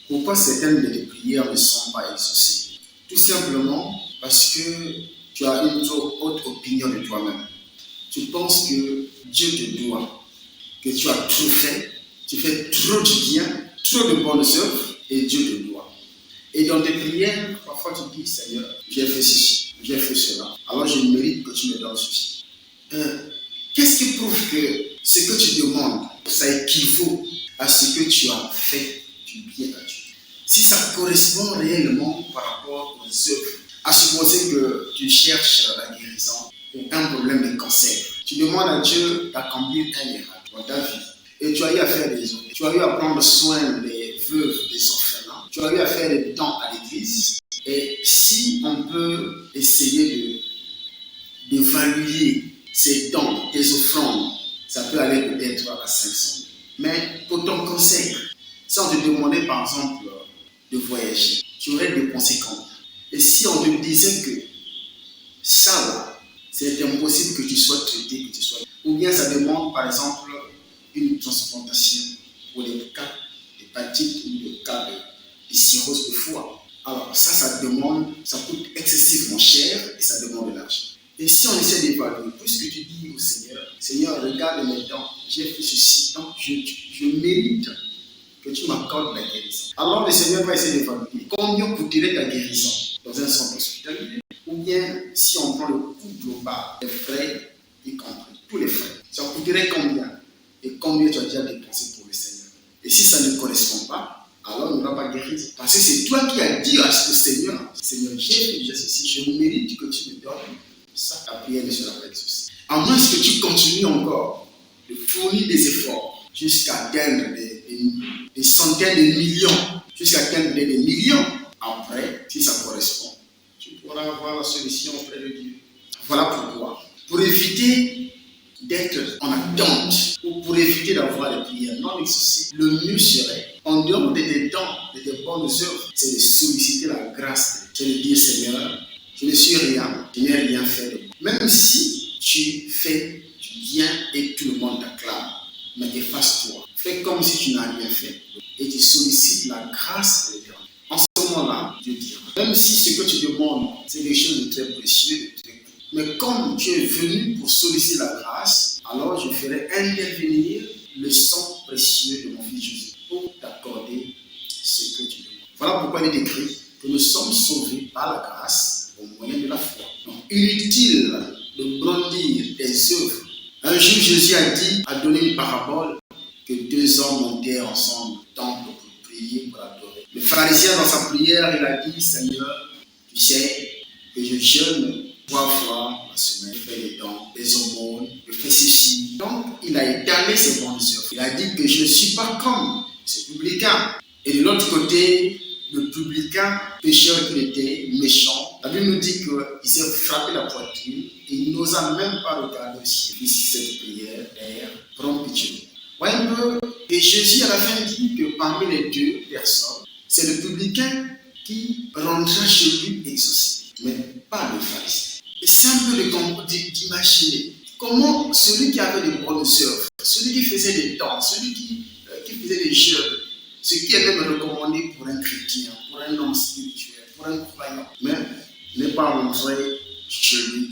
Pourquoi certaines de tes prières ne sont pas exaucées? Tout simplement parce que tu as une trop haute opinion de toi-même. Tu penses que Dieu te doit, que tu as trop fait, tu fais trop de bien, trop de bonnes œuvres et Dieu te doit. Et dans tes prières, parfois tu dis, Seigneur, j'ai fait ceci, j'ai fait cela, alors je mérite que tu me donnes ceci. Qu'est-ce qui prouve que ce que tu demandes, ça équivaut à ce que tu as fait du bien à Dieu? Si ça correspond réellement par rapport aux œuvres, à supposer que tu cherches la guérison ou un problème de cancer, tu demandes à Dieu d'accomplir un miracle dans ta vie. Et tu as eu à faire des œuvres, tu as eu à prendre soin des veuves, des orphelins, tu as eu à faire des dons à l'église. Et si on peut essayer d'évaluer ces dons, tes offrandes, ça peut aller peut-être à 500 000. Mais pour ton conseil, si on te demandait par exemple de voyager, tu aurais dépensé combien? Et si on te disait que ça là, c'est impossible que tu sois traité, que tu sois... Ou bien ça demande par exemple une transplantation pour les cas d'hépatite ou les cas de cirrhose de foie. Alors ça demande, ça coûte excessivement cher et ça demande de l'argent. Et si on essaie d'évaluer, puisque tu dis au Seigneur, Seigneur, regarde mes dents, j'ai fait ceci, donc je mérite que tu m'accordes la guérison. Alors le Seigneur va essayer d'évaluer combien coûterait ta guérison dans un centre hospitalier, ou bien si on prend le coût global des frais, y compris tous les frais, ça coûterait combien et combien tu as déjà dépensé pour le Seigneur. Et si ça ne correspond pas, alors il n'y aura pas de guérison. Parce que c'est toi qui as dit à ce Seigneur, Seigneur, j'ai ceci, je mérite que tu me donnes ça, ta prière ne sera pas exaucée. À moins que tu continues encore de fournir des efforts jusqu'à atteindre des centaines de millions, jusqu'à atteindre des millions. Après, si ça correspond, tu pourras avoir la solution auprès de Dieu. Voilà pourquoi. Pour éviter d'être en attente ou pour éviter d'avoir des prières non exaucées, le mieux serait, en dehors de tes dons, de tes bonnes œuvres, c'est de solliciter la grâce. C'est de dire, Seigneur, je ne suis rien, je n'ai rien fait de bon. Même si tu fais du bien et tout le monde t'acclame, mais efface-toi. Fais comme si tu n'as rien fait et tu sollicites la grâce de Dieu. En ce moment-là, Dieu dira, même si ce que tu demandes, c'est des choses de très précieuses, de très cool, mais comme tu es venu pour solliciter la grâce, alors je ferai intervenir le sang précieux de mon fils Jésus pour t'accorder ce que tu demandes. Voilà pourquoi il est écrit que nous sommes sauvés par la grâce au moyen de la foi. Donc, inutile de brandir des œuvres. Un jour, Jésus a donné une parabole que deux hommes montèrent ensemble au temple pour prier, pour adorer. Le pharisien, dans sa prière, il a dit, Seigneur, tu sais que je jeûne 3 fois la semaine, je fais les dons, les aumônes, je fais ceci. Donc, il a étalé ses bonnes œuvres. Il a dit que je ne suis pas comme ces publicains. Et de l'autre côté, le publicain, pécheur qu'il était, méchant, la Bible nous dit qu'il s'est frappé la poitrine et il n'osa même pas regarder le ciel. Ici, cette prière, Père, prends pitié. Voyez un peu, et Jésus à la fin dit que parmi les deux personnes, c'est le publicain qui rentra chez lui exaucé, mais pas le pharisien. Et c'est un peu d'imaginer comment celui qui avait des bonnes œuvres, celui qui faisait des dons, celui qui faisait des jeûnes, ce qui est même recommandé pour un chrétien, pour un homme spirituel, pour un croyant, mais n'est pas rentré chez lui